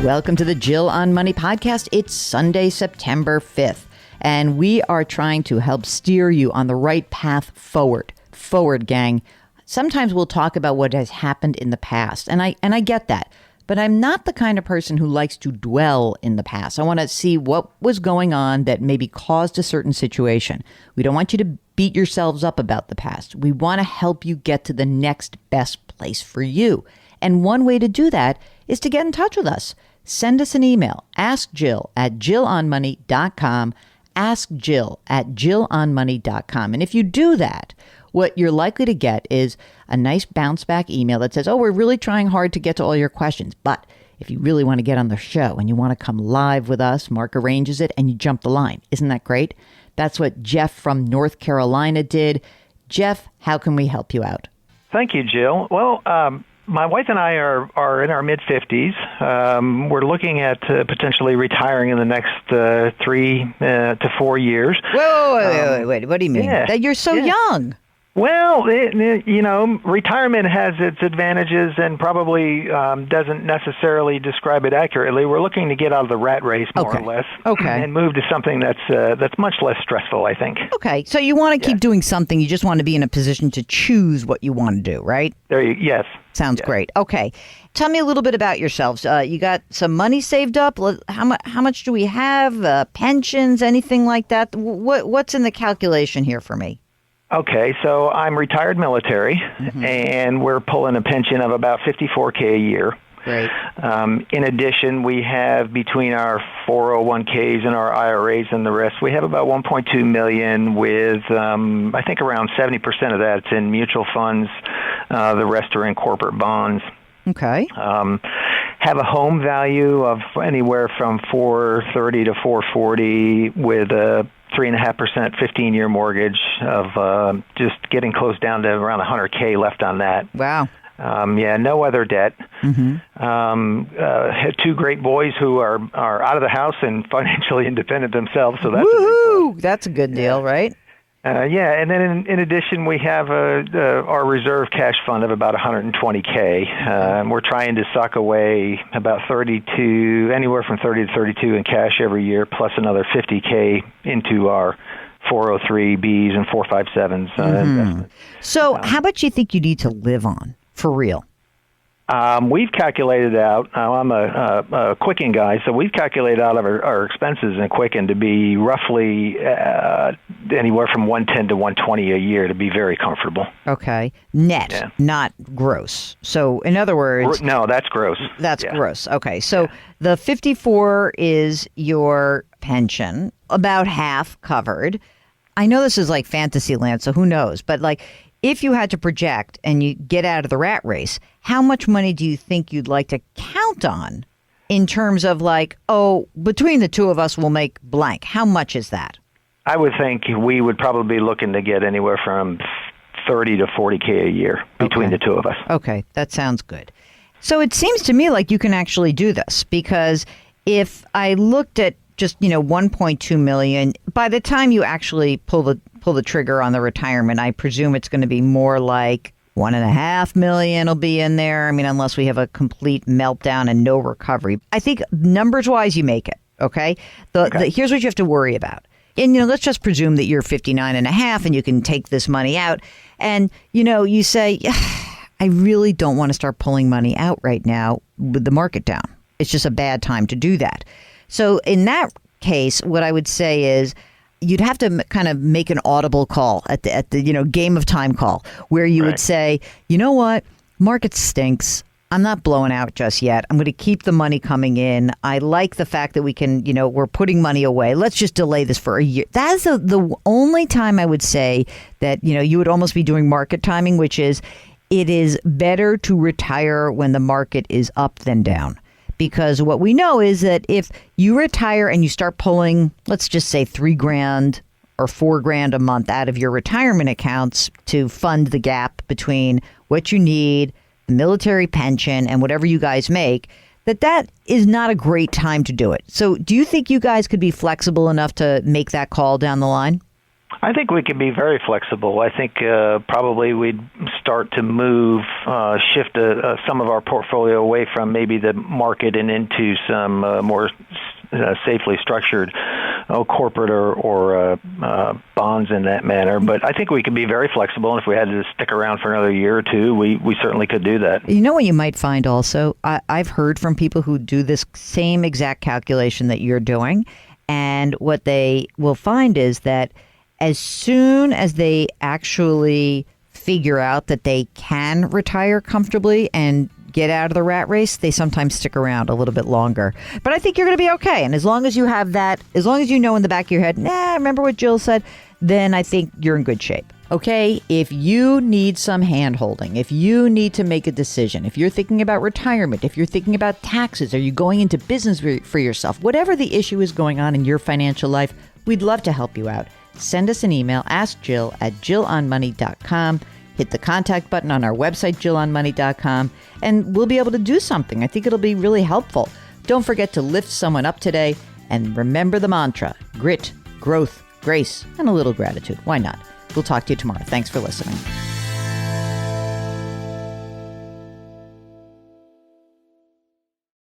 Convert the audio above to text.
Welcome to the Jill on Money podcast. It's Sunday, September 5th, and we are trying to help steer you on the right path forward. Forward, gang. Sometimes we'll talk about what has happened in the past, and I get that. But I'm not the kind of person who likes to dwell in the past. I want to see what was going on that maybe caused a certain situation. We don't want you to beat yourselves up about the past. We want to help you get to the next best place for you. And one way to do that is to get in touch with us. Send us an email. Ask Jill at jillonmoney.com. Ask Jill at jillonmoney.com. And if you do that, what you're likely to get is a nice bounce back email that says, oh, we're really trying hard to get to all your questions. But if you really want to get on the show and you want to come live with us, Mark arranges it and you jump the line. Isn't that great? That's what Jeff from North Carolina did. Jeff, how can we help you out? Thank you, Jill. Well, my wife and I are in our mid-50s. We're looking at potentially retiring in the next 3 to 4 years. Wait. What do you mean? Yeah, that you're so young. Well, retirement has its advantages and probably doesn't necessarily describe it accurately. We're looking to get out of the rat race, more or less, and move to something that's much less stressful, I think. Okay, so you want to keep doing something. You just want to be in a position to choose what you want to do, right? Yes. Sounds great. Okay, tell me a little bit about yourselves. You got some money saved up? How much do we have? Pensions, anything like that? What's in the calculation here for me? Okay, so I'm retired military, and we're pulling a pension of about $54K a year. Great. In addition, we have between our 401ks and our IRAs and the rest, we have about $1.2 million with, I think around 70% of that's in mutual funds. The rest are in corporate bonds. Okay. Have a home value of anywhere from $430 to $440 with a 3.5% 15-year mortgage of just getting close down to around $100K left on that. Wow. No other debt. Had 2 great boys who are out of the house and financially independent themselves. So that's That's a good deal, right? And then in addition, we have our reserve cash fund of about $120K. And we're trying to sock away about anywhere from 30 to 32 in cash every year, plus another $50K into our 403Bs and 457s investments. So how much do you think you need to live on, for real? We've calculated out, I'm a Quicken guy, so we've calculated out our expenses in Quicken to be roughly anywhere from $110 to $120 a year to be very comfortable. Okay. Net, not gross. So in other words... No, that's gross. That's gross. Okay. So the 54 is your pension, about half covered. I know this is like fantasy land, so who knows? But if you had to project and you get out of the rat race, how much money do you think you'd like to count on in terms of between the two of us we'll make blank? How much is that? I would think we would probably be looking to get anywhere from 30 to 40K a year between the two of us. Okay, that sounds good. So it seems to me like you can actually do this, because if I looked at just, 1.2 million, by the time you actually pull the trigger on the retirement, I presume it's going to be more like 1.5 million will be in there. I mean, unless we have a complete meltdown and no recovery. I think numbers wise, you make it. Okay. Here's what you have to worry about. And, let's just presume that you're 59 and a half and you can take this money out. And, you say, I really don't want to start pulling money out right now with the market down. It's just a bad time to do that. So in that case, what I would say is you'd have to kind of make an audible call at the game of time call where you would say, you know what, market stinks. I'm not blowing out just yet. I'm going to keep the money coming in. I like the fact that we can, we're putting money away. Let's just delay this for a year. That's the only time I would say that, you would almost be doing market timing, which is it is better to retire when the market is up than down. Because what we know is that if you retire and you start pulling, let's just say $3,000 or $4,000 a month out of your retirement accounts to fund the gap between what you need, the military pension, and whatever you guys make, that is not a great time to do it. So do you think you guys could be flexible enough to make that call down the line? I think we can be very flexible. I think probably we'd start to shift some of our portfolio away from maybe the market and into some more safely structured corporate or bonds in that manner. But I think we can be very flexible, and if we had to stick around for another year or two, we certainly could do that. You know what you might find also? I've heard from people who do this same exact calculation that you're doing, and what they will find is that as soon as they actually figure out that they can retire comfortably and get out of the rat race, they sometimes stick around a little bit longer. But I think you're going to be okay. And as long as you have that, as long as you know in the back of your head, remember what Jill said, then I think you're in good shape. Okay, if you need some hand-holding, if you need to make a decision, if you're thinking about retirement, if you're thinking about taxes, are you going into business for yourself, whatever the issue is going on in your financial life, we'd love to help you out. Send us an email, askjill@jillonmoney.com. Hit the contact button on our website, jillonmoney.com, and we'll be able to do something. I think it'll be really helpful. Don't forget to lift someone up today, and remember the mantra, grit, growth, grace, and a little gratitude. Why not? We'll talk to you tomorrow. Thanks for listening.